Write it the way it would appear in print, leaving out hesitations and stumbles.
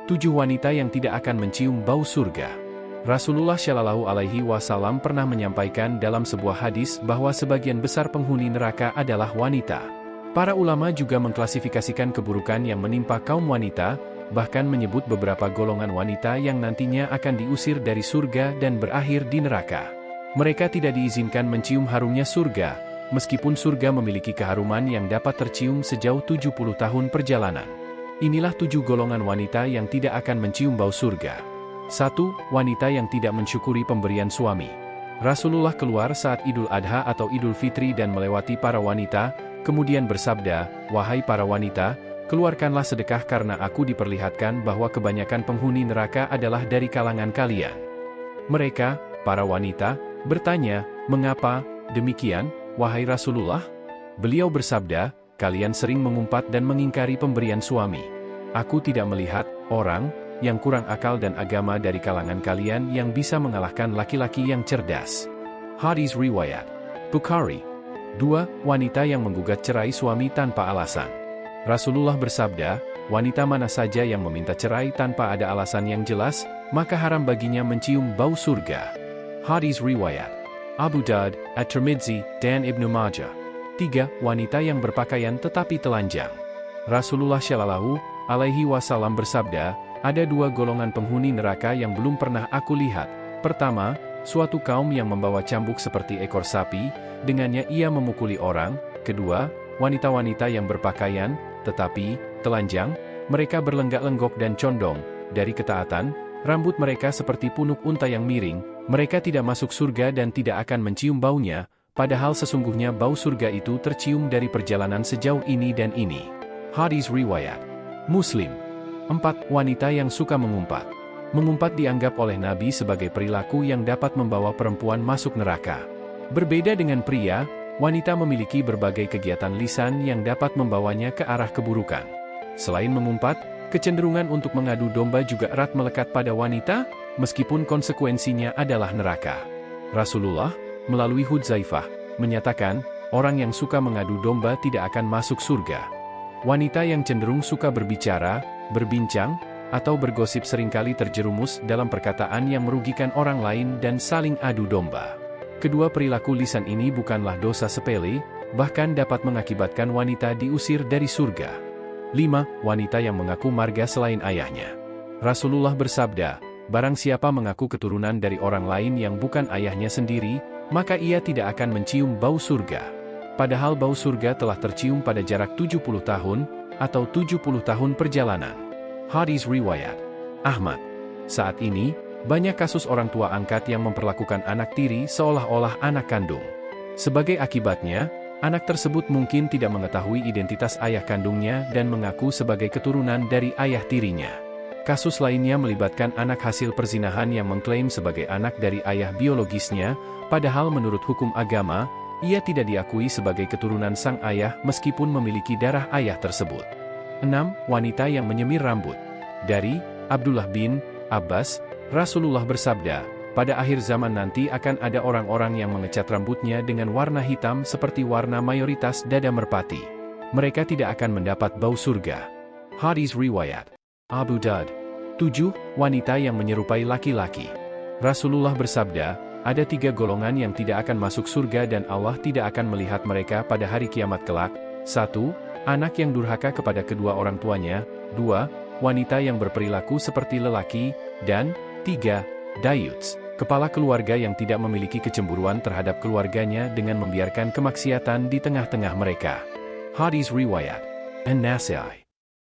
7 wanita yang tidak akan mencium bau surga. Rasulullah Shallallahu Alaihi Wasallam pernah menyampaikan dalam sebuah hadis bahwa sebagian besar penghuni neraka adalah wanita. Para ulama juga mengklasifikasikan keburukan yang menimpa kaum wanita, bahkan menyebut beberapa golongan wanita yang nantinya akan diusir dari surga dan berakhir di neraka. Mereka tidak diizinkan mencium harumnya surga, meskipun surga memiliki keharuman yang dapat tercium sejauh 70 tahun perjalanan. Inilah 7 golongan wanita yang tidak akan mencium bau surga. 1. Wanita yang tidak mensyukuri pemberian suami. Rasulullah keluar saat Idul Adha atau Idul Fitri dan melewati para wanita, kemudian bersabda, "Wahai para wanita, keluarkanlah sedekah karena aku diperlihatkan bahwa kebanyakan penghuni neraka adalah dari kalangan kalian." Mereka, para wanita, bertanya, "Mengapa demikian, wahai Rasulullah?" Beliau bersabda, "Kalian sering mengumpat dan mengingkari pemberian suami. Aku tidak melihat orang yang kurang akal dan agama dari kalangan kalian yang bisa mengalahkan laki-laki yang cerdas." Hadis riwayat Bukhari. 2. Wanita yang menggugat cerai suami tanpa alasan. Rasulullah bersabda, "Wanita mana saja yang meminta cerai tanpa ada alasan yang jelas, maka haram baginya mencium bau surga." Hadis riwayat Abu Daud, At-Tirmidzi, dan Ibnu Majah. 3. Wanita yang berpakaian tetapi telanjang. Rasulullah Shallallahu Alaihi Wasallam bersabda, "Ada 2 golongan penghuni neraka yang belum pernah aku lihat. Pertama, suatu kaum yang membawa cambuk seperti ekor sapi, dengannya ia memukuli orang. Kedua, wanita-wanita yang berpakaian, tetapi telanjang, mereka berlenggak-lenggok dan condong. Dari ketaatan, rambut mereka seperti punuk unta yang miring. Mereka tidak masuk surga dan tidak akan mencium baunya, padahal sesungguhnya bau surga itu tercium dari perjalanan sejauh ini dan ini." Hadis riwayat Muslim. 4. Wanita yang suka mengumpat. Mengumpat dianggap oleh Nabi sebagai perilaku yang dapat membawa perempuan masuk neraka. Berbeda dengan pria, wanita memiliki berbagai kegiatan lisan yang dapat membawanya ke arah keburukan. Selain mengumpat, kecenderungan untuk mengadu domba juga erat melekat pada wanita, meskipun konsekuensinya adalah neraka. Rasulullah, melalui Hudzaifah, menyatakan, orang yang suka mengadu domba tidak akan masuk surga. Wanita yang cenderung suka berbicara, berbincang, atau bergosip seringkali terjerumus dalam perkataan yang merugikan orang lain dan saling adu domba. Kedua perilaku lisan ini bukanlah dosa sepele, bahkan dapat mengakibatkan wanita diusir dari surga. 5. Wanita yang mengaku marga selain ayahnya. Rasulullah bersabda, "Barang siapa mengaku keturunan dari orang lain yang bukan ayahnya sendiri, maka ia tidak akan mencium bau surga." Padahal bau surga telah tercium pada jarak 70 tahun, atau 70 tahun perjalanan. Hadis riwayat Ahmad. Saat ini, banyak kasus orang tua angkat yang memperlakukan anak tiri seolah-olah anak kandung. Sebagai akibatnya, anak tersebut mungkin tidak mengetahui identitas ayah kandungnya dan mengaku sebagai keturunan dari ayah tirinya. Kasus lainnya melibatkan anak hasil perzinahan yang mengklaim sebagai anak dari ayah biologisnya, padahal menurut hukum agama, ia tidak diakui sebagai keturunan sang ayah meskipun memiliki darah ayah tersebut. 6. Wanita yang menyemir rambut. Dari Abdullah bin Abbas, Rasulullah bersabda, "Pada akhir zaman nanti akan ada orang-orang yang mengecat rambutnya dengan warna hitam seperti warna mayoritas dada merpati. Mereka tidak akan mendapat bau surga." Hadis riwayat Abu Daud. 7. Wanita yang menyerupai laki-laki. Rasulullah bersabda, "Ada 3 golongan yang tidak akan masuk surga dan Allah tidak akan melihat mereka pada hari kiamat kelak. 1. Anak yang durhaka kepada kedua orang tuanya. 2. Wanita yang berperilaku seperti lelaki. Dan 3. Dayuts, kepala keluarga yang tidak memiliki kecemburuan terhadap keluarganya dengan membiarkan kemaksiatan di tengah-tengah mereka." Hadis riwayat An-Nasai.